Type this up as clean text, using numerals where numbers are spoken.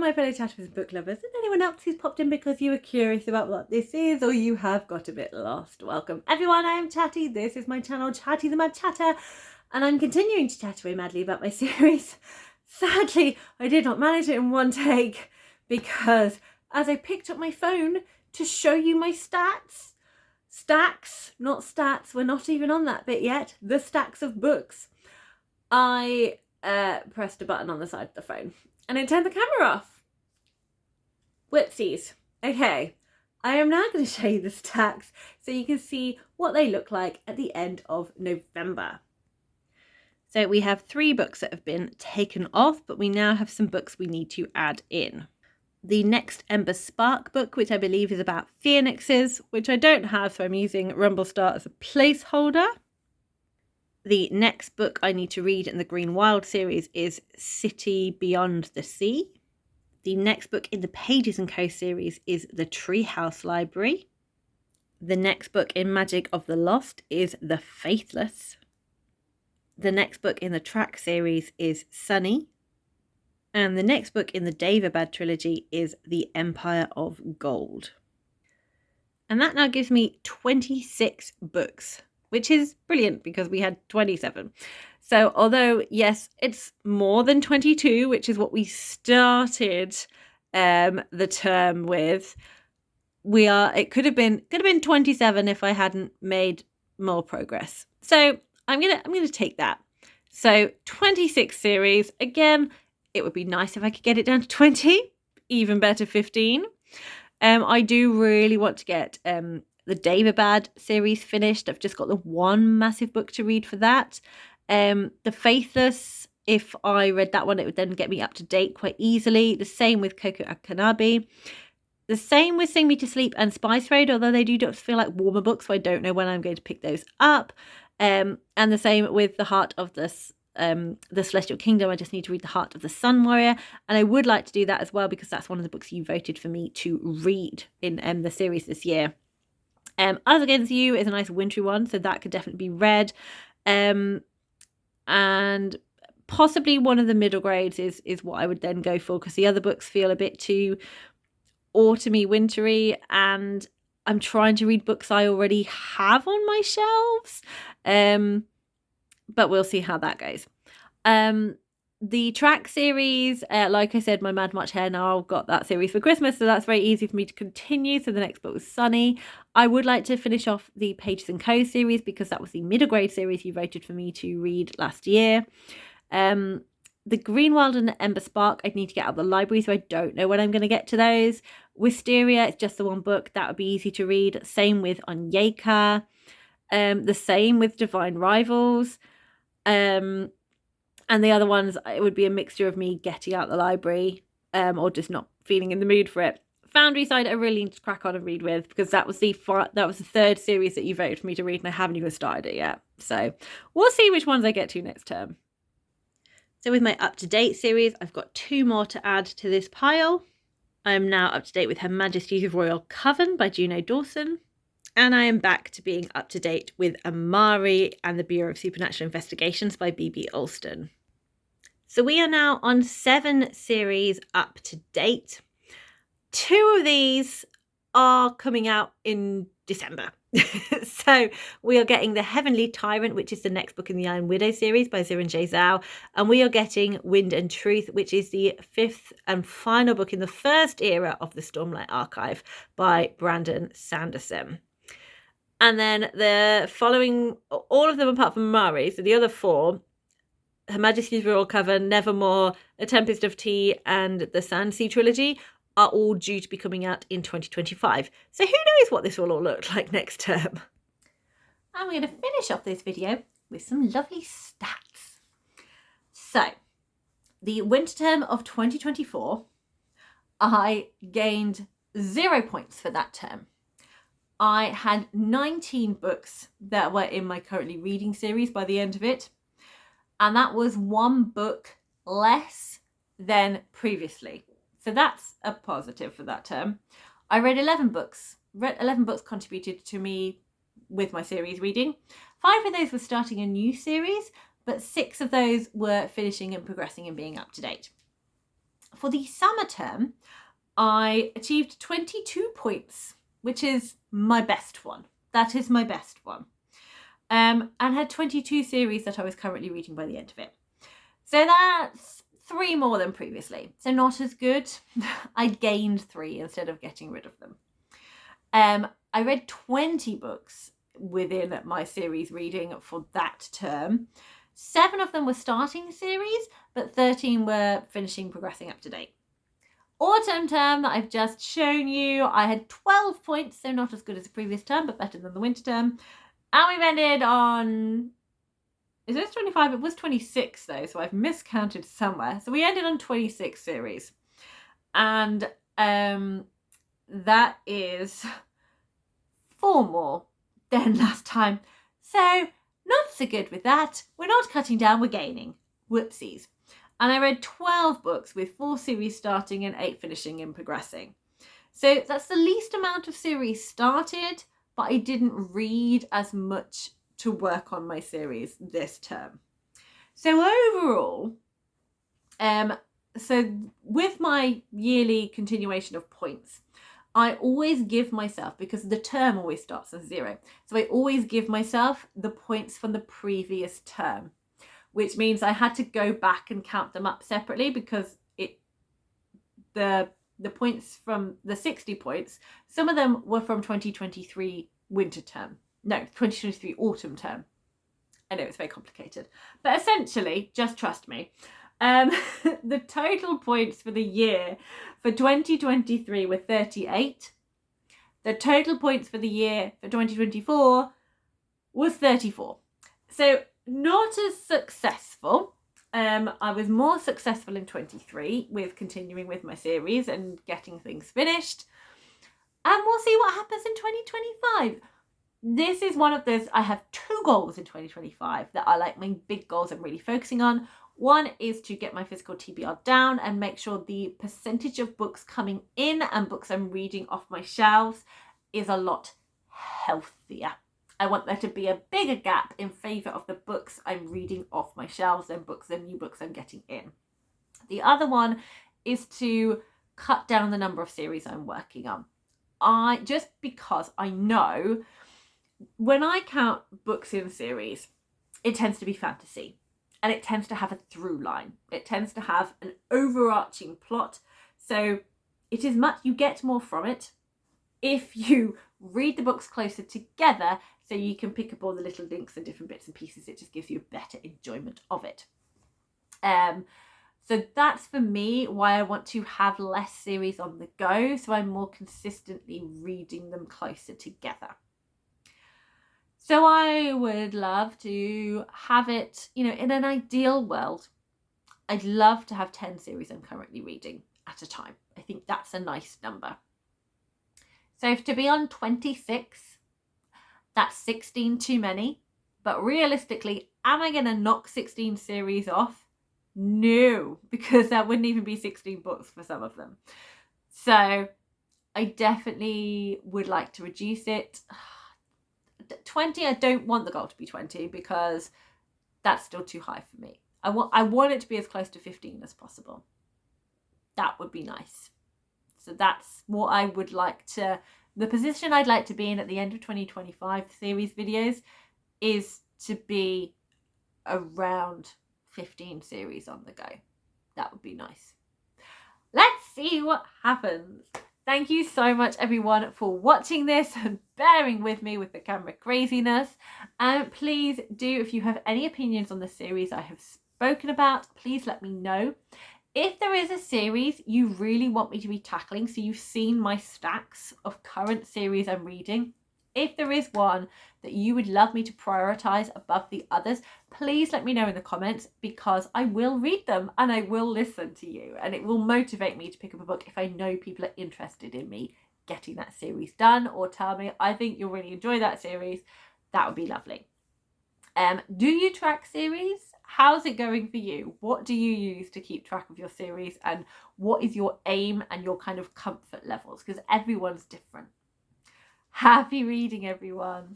my fellow chatterers and book lovers, and anyone else who's popped in because you were curious about what this is or you have got a bit lost. Welcome everyone, I am Chatty, this is my channel Chatty the Mad Chatter, and I'm continuing to chat away madly about my series. Sadly, I did not manage it in one take because as I picked up my phone to show you my stacks, not stats, we're not even on that bit yet, the stacks of books, I pressed a button on the side of the phone and it turned the camera off. Whoopsies. Okay, I am now going to show you the stacks so you can see what they look like at the end of November. So we have 3 books that have been taken off, but we now have some books we need to add in. The next Ember Spark book, which I believe is about phoenixes, which I don't have, so I'm using Rumblestar as a placeholder. The next book I need to read in the Greenwild series is City Beyond the Sea. The next book in the Pages & Co series is The Treehouse Library. The next book in Magic of the Lost is The Faithless. The next book in the Track series is Sunny. And the next book in the Daevabad trilogy is The Empire of Gold. And that now gives me 26 books, which is brilliant because we had 27. So although, yes, it's more than 22, which is what we started the term with, it could have been 27 if I hadn't made more progress. So I'm gonna take that. So 26 series. Again, it would be nice if I could get it down to 20, even better 15. I do really want to get the Daevabad series finished. I've just got the one massive book to read for that. The Faithless, if I read that one, it would then get me up to date quite easily. The same with Coco Akanabi. The same with Sing Me to Sleep and Spice Road, although they do feel like warmer books, so I don't know when I'm going to pick those up. And the same with The Heart of the Celestial Kingdom. I just need to read The Heart of the Sun Warrior, and I would like to do that as well because that's one of the books you voted for me to read in the series this year. Us Against You is a nice wintry one, so that could definitely be read. And possibly one of the middle grades is what I would then go for, because the other books feel a bit too autumny, wintry, and I'm trying to read books I already have on my shelves. But we'll see how that goes. The Track series, like I said, my Mad March Hare now got that series for Christmas, so that's very easy for me to continue. So the next book was Sunny. I would like to finish off the Pages & Co series because that was the middle grade series you voted for me to read last year. The Greenwild and the Ember Spark, I need to get out of the library, so I don't know when I'm going to get to those. Wisteria, it's just the one book. That would be easy to read. Same with Onyeka. The same with Divine Rivals. And the other ones, it would be a mixture of me getting out the library or just not feeling in the mood for it. Foundry Side, I really need to crack on and read with because that was the 3rd series that you voted for me to read and I haven't even started it yet. So we'll see which ones I get to next term. So with my up-to-date series, I've got 2 more to add to this pile. I am now up to date with Her Majesty's Royal Coven by Juno Dawson. And I am back to being up to date with Amari and the Bureau of Supernatural Investigations by B.B. Alston. So we are now on 7 series up to date. 2 of these are coming out in December. So we are getting The Heavenly Tyrant, which is the next book in the Iron Widow series by Zirin J. Zhao. And we are getting Wind and Truth, which is the 5th and final book in the first era of the Stormlight Archive by Brandon Sanderson. And then the following, all of them apart from Amari, so the other 4, Her Majesty's Royal Coven, Nevermore, A Tempest of Tea, and the Sandsea trilogy are all due to be coming out in 2025. So who knows what this will all look like next term. I'm going to finish off this video with some lovely stats. So, the winter term of 2024, I gained 0 points for that term. I had 19 books that were in my currently reading series by the end of it. And that was 1 book less than previously. So that's a positive for that term. I read 11 books. 11 books contributed to me with my series reading. 5 of those were starting a new series, but 6 of those were finishing and progressing and being up to date. For the summer term, I achieved 22 points, which is my best one. That is my best one. And had 22 series that I was currently reading by the end of it. So that's 3 more than previously. So not as good. I gained 3 instead of getting rid of them. I read 20 books within my series reading for that term. 7 of them were starting series, but 13 were finishing, progressing up to date. Autumn term that I've just shown you, I had 12 points, so not as good as the previous term, but better than the winter term. And we've ended on, is this 25? It was 26 though, so I've miscounted somewhere. So we ended on 26 series. And that is 4 more than last time. So not so good with that. We're not cutting down, we're gaining. Whoopsies. And I read 12 books with 4 series starting and 8 finishing and progressing. So that's the least amount of series started, but I didn't read as much to work on my series this term. So overall, so with my yearly continuation of points, I always give myself, because the term always starts at 0, so I always give myself the points from the previous term, which means I had to go back and count them up separately, because the points from the 60 points, some of them were from 2023 winter term. No, 2023 autumn term. I know it's very complicated, but essentially, just trust me. The total points for the year for 2023 were 38. The total points for the year for 2024 was 34. So not as successful. I was more successful in 23 with continuing with my series and getting things finished. And we'll see what happens in 2025. This is one of those, I have 2 goals in 2025 that are like my big goals I'm really focusing on. One is to get my physical TBR down and make sure the percentage of books coming in and books I'm reading off my shelves is a lot healthier. I want there to be a bigger gap in favour of the books I'm reading off my shelves and new books I'm getting in. The other one is to cut down the number of series I'm working on. Just because I know when I count books in series, it tends to be fantasy. And it tends to have a through line. It tends to have an overarching plot. So it is much, you get more from it if you read the books closer together, so you can pick up all the little links and different bits and pieces. It just gives you a better enjoyment of it. So that's for me why I want to have less series on the go, so I'm more consistently reading them closer together. So I would love to have it, in an ideal world, I'd love to have 10 series I'm currently reading at a time. I think that's a nice number. So if to be on 26, that's 16 too many. But realistically, am I going to knock 16 series off? No, because that wouldn't even be 16 books for some of them. So I definitely would like to reduce it. 20, I don't want the goal to be 20 because that's still too high for me. I want it to be as close to 15 as possible. That would be nice. So that's what I would like to, the position I'd like to be in at the end of 2025 series videos is to be around 15 series on the go. That would be nice. Let's see what happens. Thank you so much, everyone, for watching this and bearing with me with the camera craziness. And please do, if you have any opinions on the series I have spoken about, please let me know. If there is a series you really want me to be tackling, so you've seen my stacks of current series I'm reading, if there is one that you would love me to prioritize above the others, please let me know in the comments, because I will read them and I will listen to you, and it will motivate me to pick up a book if I know people are interested in me getting that series done, or tell me, I think you'll really enjoy that series. That would be lovely. Do you track series? How's it going for you? What do you use to keep track of your series, and what is your aim and your kind of comfort levels? Because everyone's different. Happy reading, everyone.